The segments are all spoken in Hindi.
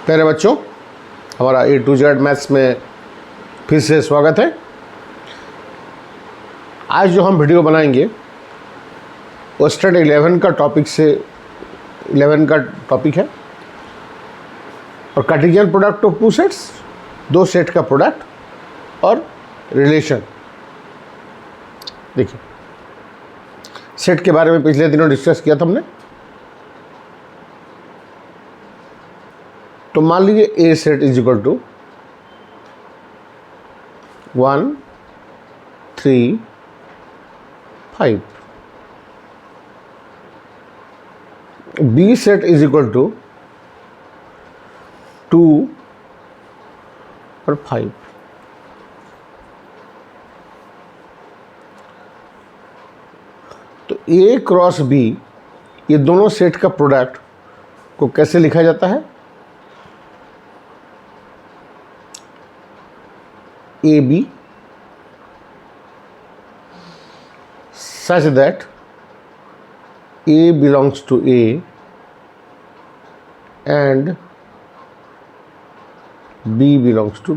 प्यारे बच्चों, हमारा A to Z मैथ्स में फिर से स्वागत है। आज जो हम वीडियो बनाएंगे वो स्टैंडर्ड 11 का टॉपिक से 11 का टॉपिक है और Cartesian product of two sets, दो सेट का प्रोडक्ट और रिलेशन। देखिए, सेट के बारे में पिछले दिनों डिस्कस किया था हमने। तो मान लीजिए A set is equal to 1 3 5, B set is equal to 2 और 5। तो ए क्रॉस बी, ये दोनों सेट का प्रोडक्ट को कैसे लिखा जाता है? A B such that A belongs to A and B belongs to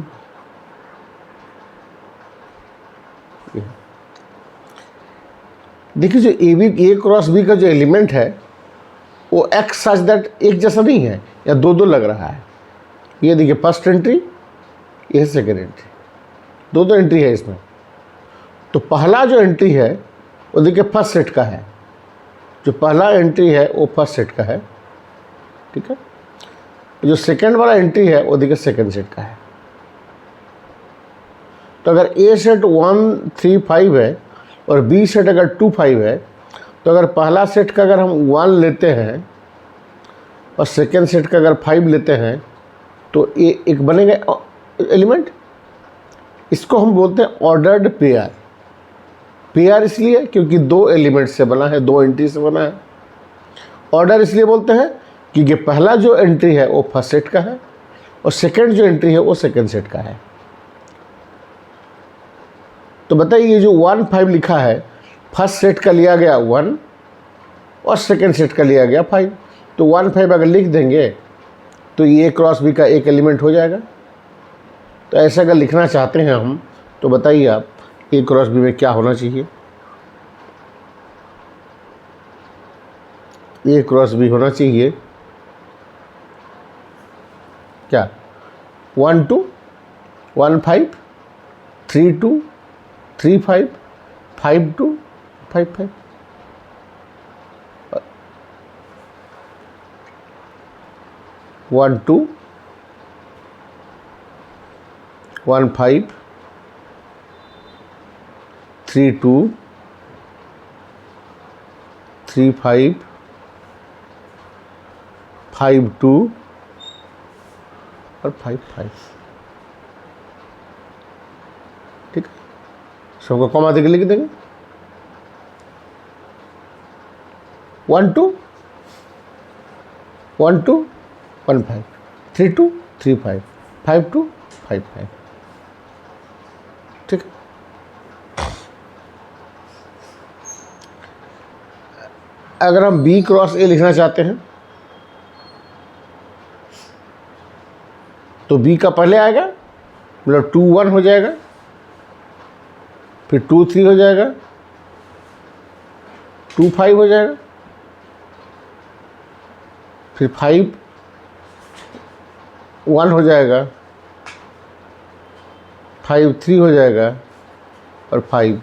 A। देखिए, जो ए क्रॉस बी का जो एलिमेंट है वो एक्स सच दैट एक जैसा नहीं है, या दो दो लग रहा है। ये देखिए, फर्स्ट एंट्री, ये सेकेंड एंट्री, दो एंट्री है इसमें। तो पहला जो एंट्री है वो देखिए फर्स्ट सेट का है, जो पहला एंट्री है वो फर्स्ट सेट का है, ठीक है। जो सेकंड वाला एंट्री है वो देखिए सेकंड सेट का है। तो अगर ए सेट 1 3 5 है और बी सेट अगर 2 5 है, तो अगर पहला सेट का अगर हम 1 लेते हैं और सेकंड सेट का अगर 5 लेते हैं तो ये एक बनेगा एलिमेंट। इसको हम बोलते हैं ऑर्डर्ड पेयर। पेयर इसलिए क्योंकि दो एलिमेंट से बना है, दो एंट्री से बना है। ऑर्डर इसलिए बोलते हैं क्योंकि पहला जो एंट्री है वो फर्स्ट सेट का है और सेकंड जो एंट्री है वो सेकंड सेट का है। तो बताइए, जो 1 5 लिखा है, फर्स्ट सेट का लिया गया 1 और सेकंड सेट का लिया गया 5। तो 1 5 अगर लिख देंगे तो ये क्रॉस बी का एक एलिमेंट हो जाएगा। तो ऐसा अगर लिखना चाहते हैं हम, तो बताइए आप, ए क्रॉस बी में क्या होना चाहिए? ए क्रॉस बी होना चाहिए क्या? 1 2 1 5 3 2 3 5 5 2 5 5। 1 2 1 5 3 2 3 5 5 2 और 5 5, ठीक है। सबको कॉमा देके लिख देंगे। 1 2 1 2 1 5 3 2 3 5 5 2 5 5, ठीक है। अगर हम बी क्रॉस ए लिखना चाहते हैं तो बी का पहले आएगा, मतलब 2 1 हो जाएगा, फिर 2 3 हो जाएगा, 2 5 हो जाएगा, फिर 5 1 हो जाएगा, 5 3 हो जाएगा और 5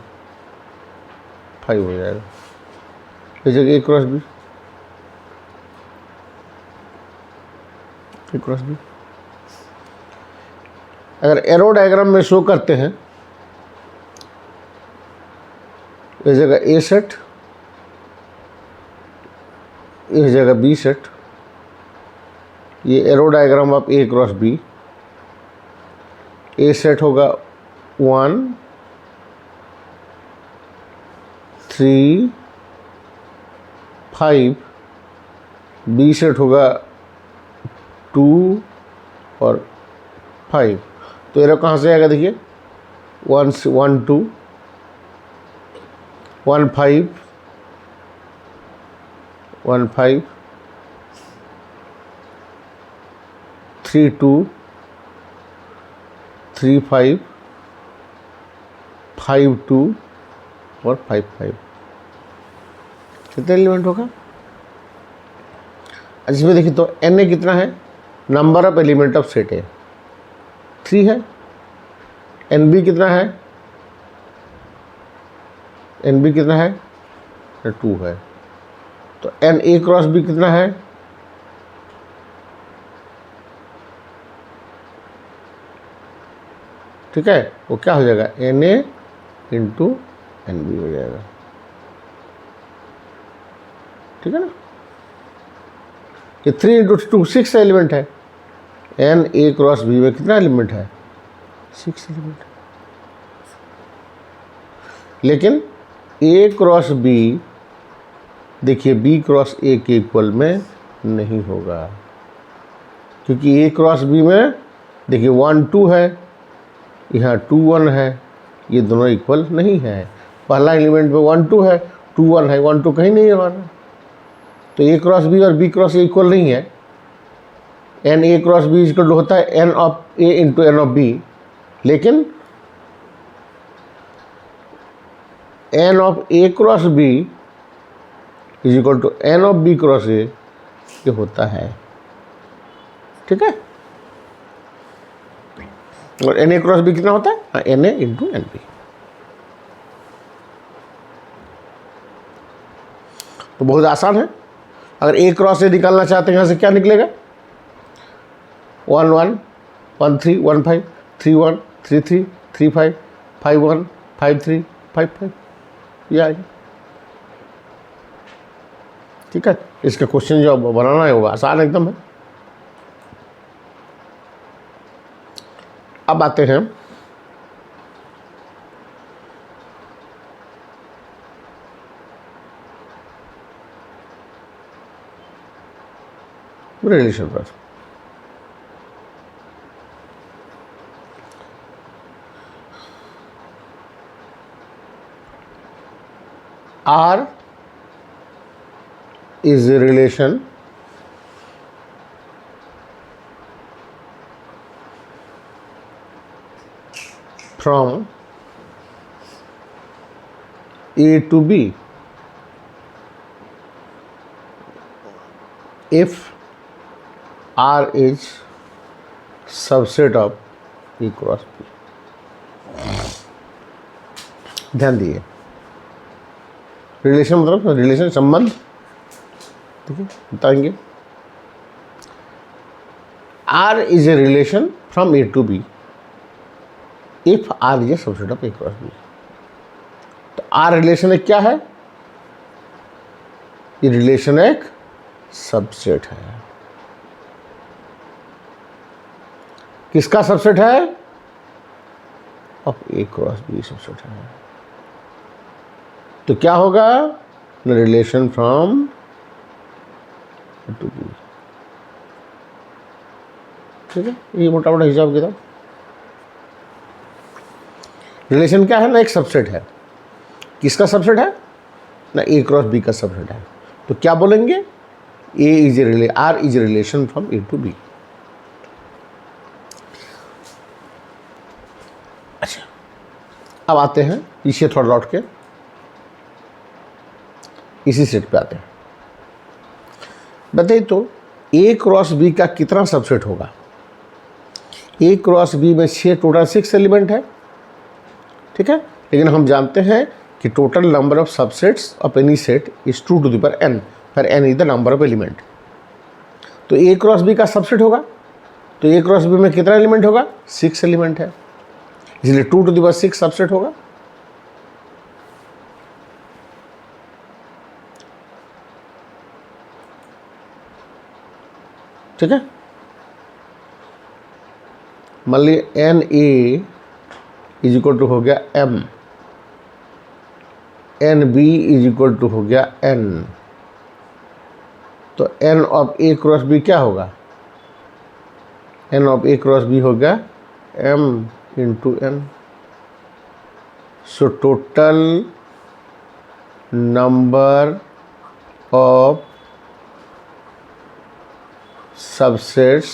5 हो जाएगा। जैसे A cross B, A cross B अगर एरो डायग्राम में शो करते हैं, इस जगह ए सेट, इस जगह बी सेट, ये arrow diagram of A cross B. A set होगा 1 3 5, बी सेट होगा 2 और 5। तो एरो कहाँ से आएगा? देखिए, 1 2 1 5 1 5 3 2 3 5 5 2 और 5 5। कितने एलिमेंट होगा? इसमें देखिए तो एन ए कितना है, number of element of set ए 3 है। एन बी कितना है, एन बी कितना है, 2 है। तो एन ए क्रॉस बी कितना है, ठीक है, वो क्या हो जाएगा, n A into n B हो जाएगा, ठीक है ना। ये 3 इंटू 2 6 एलिमेंट है। एन ए क्रॉस बी में कितना एलिमेंट है, 6 एलिमेंट। लेकिन ए क्रॉस बी देखिए बी क्रॉस ए के इक्वल में नहीं होगा, क्योंकि ए क्रॉस बी में देखिए 1 2 है, यहाँ 2 1 है, ये दोनों इक्वल नहीं है। पहला एलिमेंट में 1 2 है, 2 1 है, 1 2 कहीं नहीं है हमारा। तो ए क्रॉस बी और बी क्रॉस ए इक्वल नहीं है। N A cross B equal होता है n of A into n of B, लेकिन n of A cross B is equal to n of B cross A, ये होता है, ठीक है। और एन ए क्रॉस बी कितना होता है, n A into n B. तो बहुत आसान है। अगर ए क्रॉस ए निकालना चाहते हैं, यहाँ से क्या निकलेगा, 1 1 1 3 1 5 3 1 3 3 3 5 5 1 5 3 5 5, ये आएगा, ठीक है। इसका क्वेश्चन जो बनाना है वो आसान एकदम है। अब आते हैं रिलेशन पर। R is a relation from A to B if R is subset of E cross B। ध्यान दिए, रिलेशन मतलब रिलेशन, संबंध, ठीक है, बताएंगे। R is a relation from A to B if R is a subset of A cross B। तो R रिलेशन एक क्या है, ये रिलेशन एक सबसेट है। किसका सबसेट है, of A cross B subset है। तो क्या होगा, relation from A to B, ठीक है। ये मोटा मोटा हिसाब किताब। रिलेशन क्या है ना, एक सबसेट है। किसका सबसेट है ना, ए क्रॉस बी का सबसेट है। तो क्या बोलेंगे, A is a R is a relation from A to B. अच्छा, अब आते हैं पीछे थोड़ा लौट के इसी सेट पे आते हैं। बताइए तो ए क्रॉस बी का कितना सबसेट होगा। ए क्रॉस बी में 6 टोटल 6 एलिमेंट है, ठीक है। लेकिन हम जानते हैं कि total number of subsets of any set is 2 to the power n, फिर n is the number of element. तो ए क्रॉस बी का सबसेट होगा, तो ए क्रॉस बी में कितना एलिमेंट होगा, 6 एलिमेंट है, इसलिए 2 टू द पावर 6 सबसेट होगा। ठीक है, मान लीजिए n A is equal to हो गया m, n B is equal to हो गया n। तो n of A cross B क्या होगा, n of A cross B हो गया m into n। So total number of subsets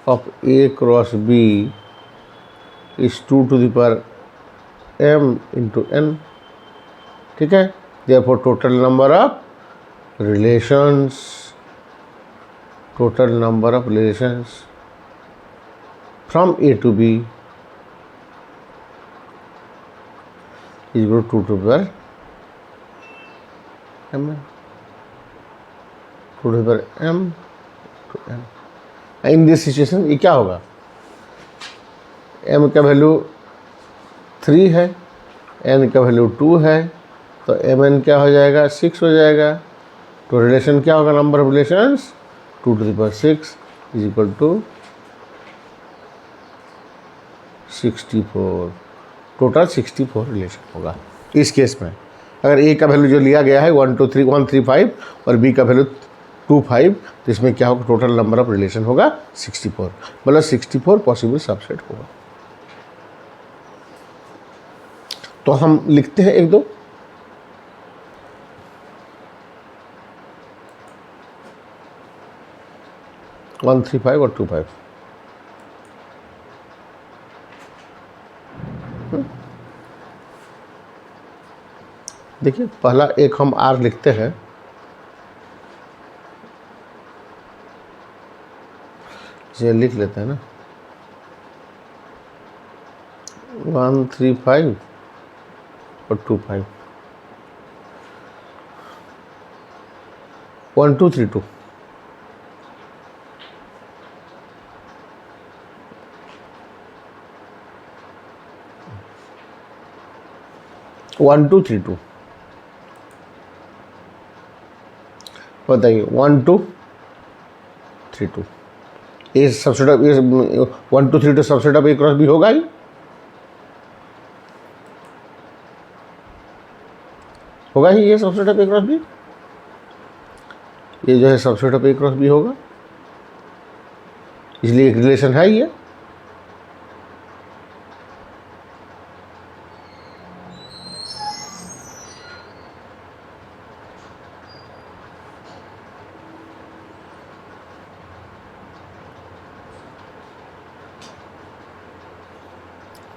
of A cross B is 2 to the power m into n, ठीक है। Therefore total number of relations, total number of relations from A to B is equal to 2 to the power m, 2 to the power m to n। In this situation ये क्या होगा, m का वैल्यू 3 है, n का वैल्यू 2 है, तो mn क्या हो जाएगा, 6 हो जाएगा। तो रिलेशन क्या होगा, number of relations 2 to the power 6 is equal to 64। टोटल 64 रिलेशन होगा इस केस में। अगर ए का वैल्यू जो लिया गया है 135 और बी का वैल्यू 25, तो इसमें क्या होगा, टोटल नंबर ऑफ रिलेशन होगा 64, मतलब 64 पॉसिबल सबसेट होगा। तो हम लिखते हैं एक दो, वन 3 5 और 2 5। देखिए पहला एक हम आर लिखते हैं, ये लिख लेते हैं ना, 1 3 5 और 2 5, 1 2 3 2, वन टू थ्री टू, बताइए 1 2 3 2, A subset of 1 2 3 2 subset of A cross B होगा ही, होगा ही, ये subset of A cross B, ये जो है subset of A cross B होगा, इसलिए एक रिलेशन है ये।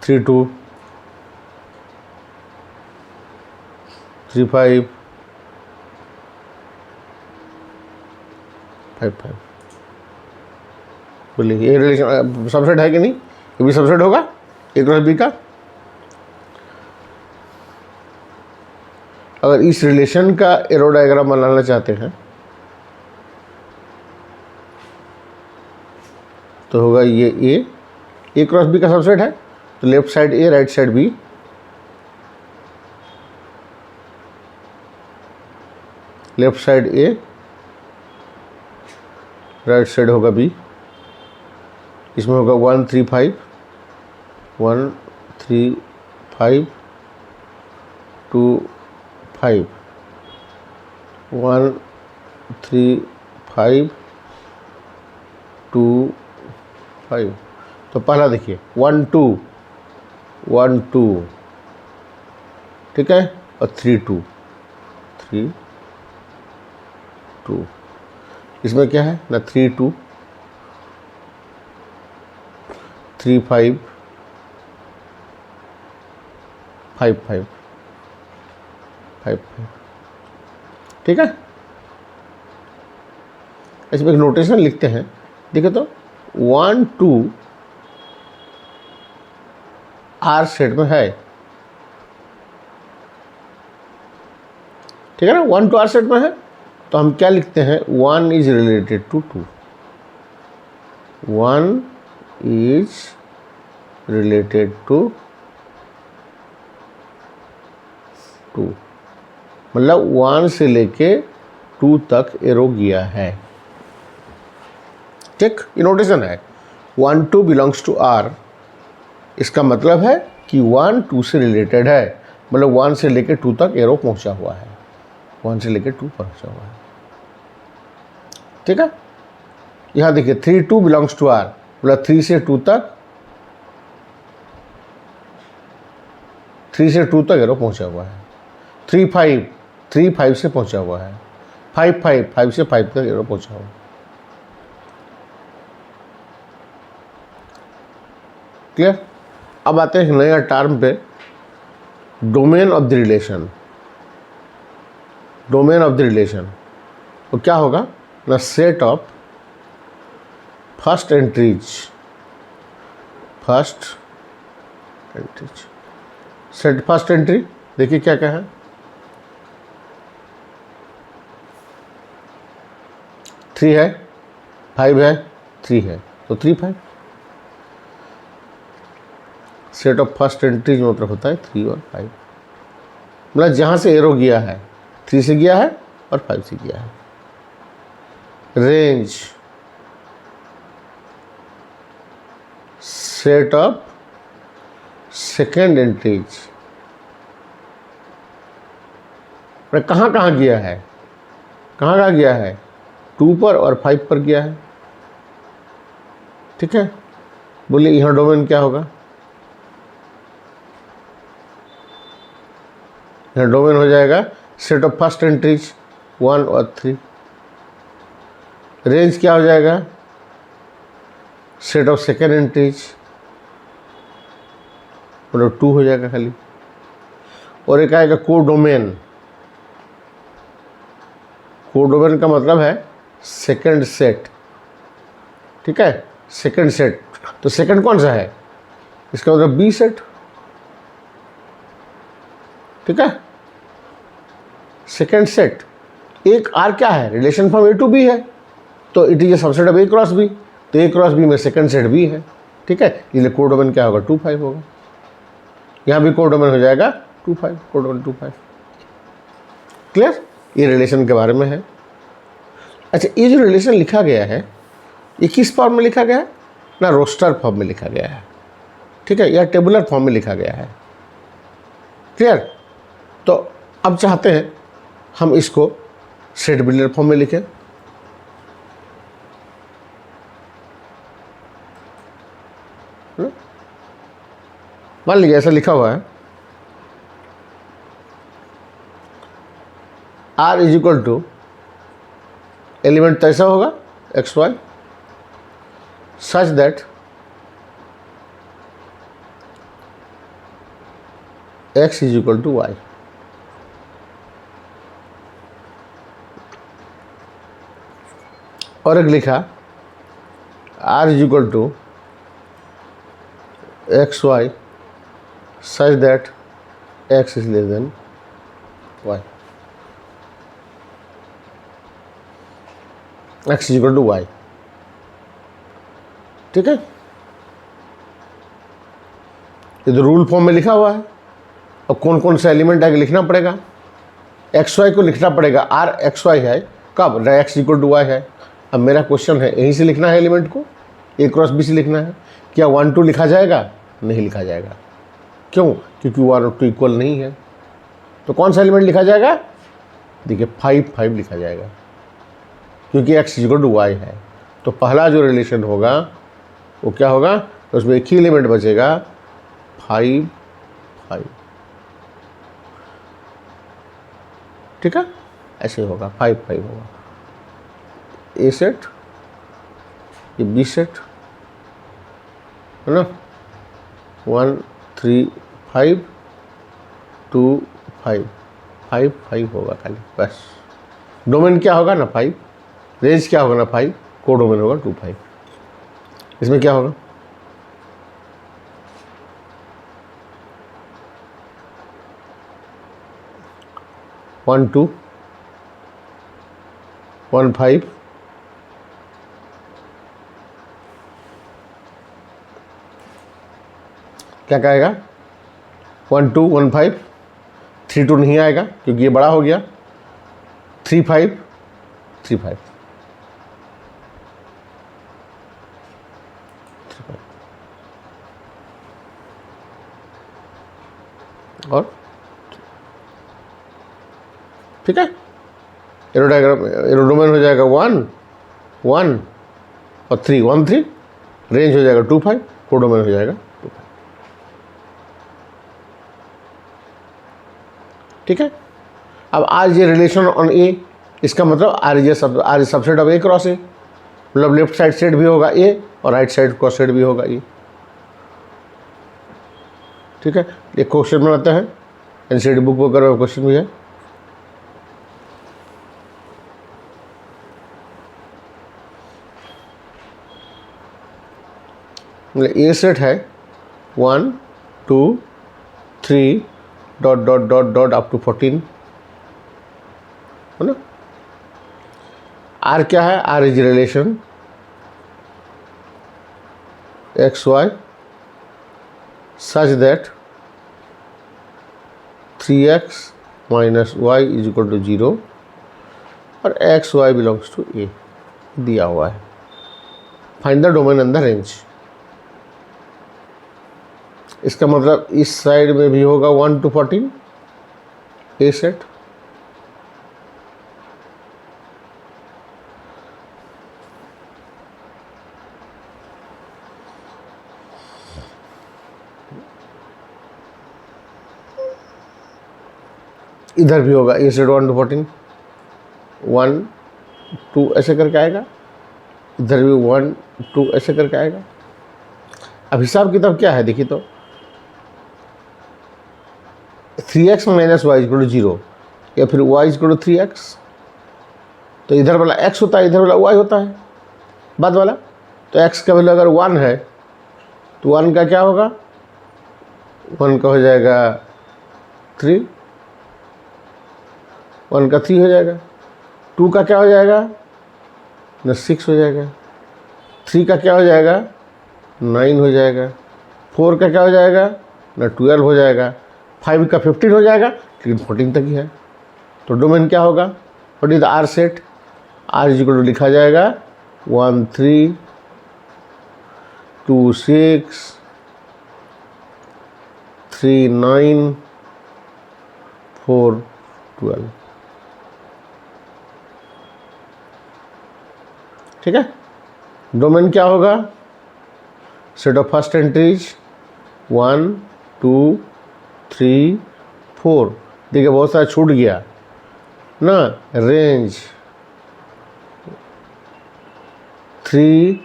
थ्री टू 3 5 5 5, बोलिए ये रिलेशन सबसेट है कि नहीं, ये भी सबसेट होगा ए क्रॉस बी का। अगर इस रिलेशन का एरो डायग्राम बनाना चाहते हैं तो होगा ये ए क्रॉस बी का सबसेट है, तो left side A right side B, left side A right side होगा बी, इसमें होगा 1 3 5 1 3 5 2 5 1 3 5 2 5। तो पहला देखिए 1 2 1 2, ठीक है, और 3 2 3 2, इसमें क्या है ना 3 2 3 5 5 5 5 5, ठीक है। इसमें एक नोटेशन लिखते हैं, देखो तो 1 2 आर सेट में है, ठीक है ना, 1 2 आर सेट में है, तो हम क्या लिखते हैं, 1 is related to 2, 1 is related to 2, मतलब 1 से लेके 2 तक एरो गया है, ठीक, ये नोटेशन है। 1 2 बिलोंग्स टू आर, इसका मतलब है कि 1 2 से रिलेटेड है, मतलब 1 से लेके 2 तक एरो पहुंचा हुआ है, 1 से लेके 2 पहुंचा हुआ है, ठीक है। यहाँ देखिए 3 2 बिलोंग्स टू आर, मतलब 3 से 2 तक, 3 से 2 तक एरो पहुंचा हुआ है। 3 5 3 5 से पहुंचा हुआ है, 5 5 5 से 5 तक एरो पहुंचा हुआ है। क्लियर। अब आते हैं नया टर्म पे, domain of the relation. Domain of the relation तो क्या होगा ना, set of first entries, set first entry. देखिए क्या क्या है, 3 है, 5 है, 3 है, तो 3 5। सेट ऑफ फर्स्ट एंट्रीज मतलब होता है 3 और 5, मतलब जहाँ से एरो गया है 3 से गया है और 5 से गया है। Range, set of second entries, कहाँ कहाँ गया है, कहाँ कहाँ गया है, 2 पर और 5 पर गया है। ठीक है, बोलिए यहाँ डोमेन क्या होगा, यहाँ डोमेन हो जाएगा सेट ऑफ फर्स्ट एंट्रीज 1 और 3। रेंज क्या हो जाएगा, सेट ऑफ सेकेंड एंट्रीज, मतलब 2 हो जाएगा खाली। और एक आएगा कोडोमेन। कोडोमेन का मतलब है सेकेंड सेट। ठीक है, सेकेंड सेट, तो सेकेंड कौन सा है, इसका मतलब बी सेट। ठीक है, सेकेंड सेट। एक आर क्या है, relation from A to B है, तो it is a subset of A cross B, तो ए क्रॉस बी में सेकेंड सेट बी है। ठीक है, इसलिए कोडोमेन क्या होगा, 2 5 होगा। यहाँ भी कोडोमेन हो जाएगा 2 5, कोडोमेन 2 5। क्लियर, ये रिलेशन के बारे में है। अच्छा, ये जो रिलेशन लिखा गया है ये किस फॉर्म में लिखा गया है ना, रोस्टर फॉर्म में लिखा गया है। ठीक है, या टेबुलर फॉर्म में लिखा गया है। क्लियर, तो अब चाहते हैं हम इसको सेट बिल्डर फॉर्म में लिखें। मान लीजिए ऐसा लिखा हुआ है, R is equal to, element तो ऐसा होगा x y, such that x is equal to y. और एक लिखा R is equal to x y such that x is less than y, x is equal to y। ठीक है, ये तो रूल फॉर्म में लिखा हुआ है। अब कौन कौन सा एलिमेंट है लिखना पड़ेगा, एक्स वाई को लिखना पड़ेगा, आर एक्स वाई है कब, एक्स इक्वल टू वाई है। अब मेरा क्वेश्चन है यहीं से लिखना है एलिमेंट को, ए क्रॉस बी से लिखना है। क्या 1 2 लिखा जाएगा, नहीं लिखा जाएगा, क्यों, क्योंकि 1 और 2 इक्वल नहीं है। तो कौन सा एलिमेंट लिखा जाएगा, देखिए 5 5 लिखा जाएगा, क्योंकि एक्स इक्वल टू वाई है। तो पहला जो रिलेशन होगा वो क्या होगा, तो उसमें एक ही एलिमेंट बचेगा 5 5। ठीक है, ऐसे होगा 5 5 होगा, ए सेट, ये बी सेट है ना, 1 3 5 2 5 5 5 होगा खाली बस। डोमेन क्या होगा ना 5, रेंज क्या होगा ना 5, कोडोमेन होगा 2 5। इसमें क्या होगा, वन 2 1 5 क्या कहेगा, 1 2 1 5, 3 2 नहीं आएगा क्योंकि ये बड़ा हो गया, 3 5 3 5 और ठीक है, एरो डायग्राम, एरो डोमेन हो जाएगा 1 1 और 3 1 3, रेंज हो जाएगा 2 5, कोडोमेन हो जाएगा 2 5। ठीक है, अब आज ये रिलेशन ऑन ए, इसका मतलब R is subset of A cross A, मतलब लेफ्ट साइड सेट भी होगा ए और राइट साइड क्रॉस सेट भी होगा ए। ठीक है, एक क्वेश्चन बनाते हैं, एनसीईआरटी बुक पर करो क्वेश्चन भी है। ए सेट है 1 2 3 dot dot dot dot up to 14, है ना। आर क्या है? R is relation x y such that 3x minus y is equal to 0 और x y belongs to A दिया हुआ है। Find the domain and the range. इसका मतलब इस साइड में भी होगा 1 to 14 ए सेट, इधर भी होगा ए सेट 1 to 14, 1 2 ऐसे करके आएगा, इधर भी 1 2 ऐसे करके आएगा। अब हिसाब किताब क्या है देखिए तो 3x minus Y equal to 0 या फिर y इक्वल टू 3x, तो इधर वाला x होता है, इधर वाला y होता है बाद वाला। तो x का वैल्यू अगर 1 है तो 1 का क्या होगा? 1 का हो जाएगा 3, 1 का 3 हो जाएगा। 2 का क्या हो जाएगा? न 6 हो जाएगा। 3 का क्या हो जाएगा? 9 हो जाएगा। 4 का क्या हो जाएगा? न 12 हो जाएगा। 5 का 15 हो जाएगा, लेकिन 14 तक ही है। तो डोमेन क्या होगा? What is R set? R is equal to लिखा जाएगा 1 3 2 6 3 9 4 12। ठीक है, डोमेन क्या होगा? Set of first entries 1 2 3 4। देखिए बहुत सारा छूट गया ना। रेंज 3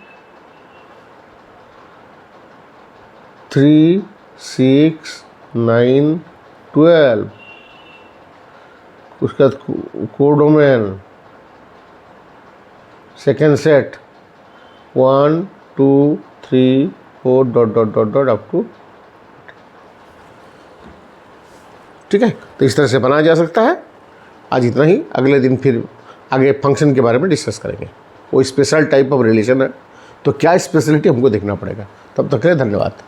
3 6 9 12। उसका codomain second set 1 2 3 4 dot dot dot dot up to. ठीक है, तो इस तरह से बनाया जा सकता है। आज इतना ही, अगले दिन फिर आगे फंक्शन के बारे में डिस्कस करेंगे। वो स्पेशल टाइप ऑफ रिलेशन है, तो क्या स्पेशलिटी हमको देखना पड़ेगा। तब तक के लिए धन्यवाद।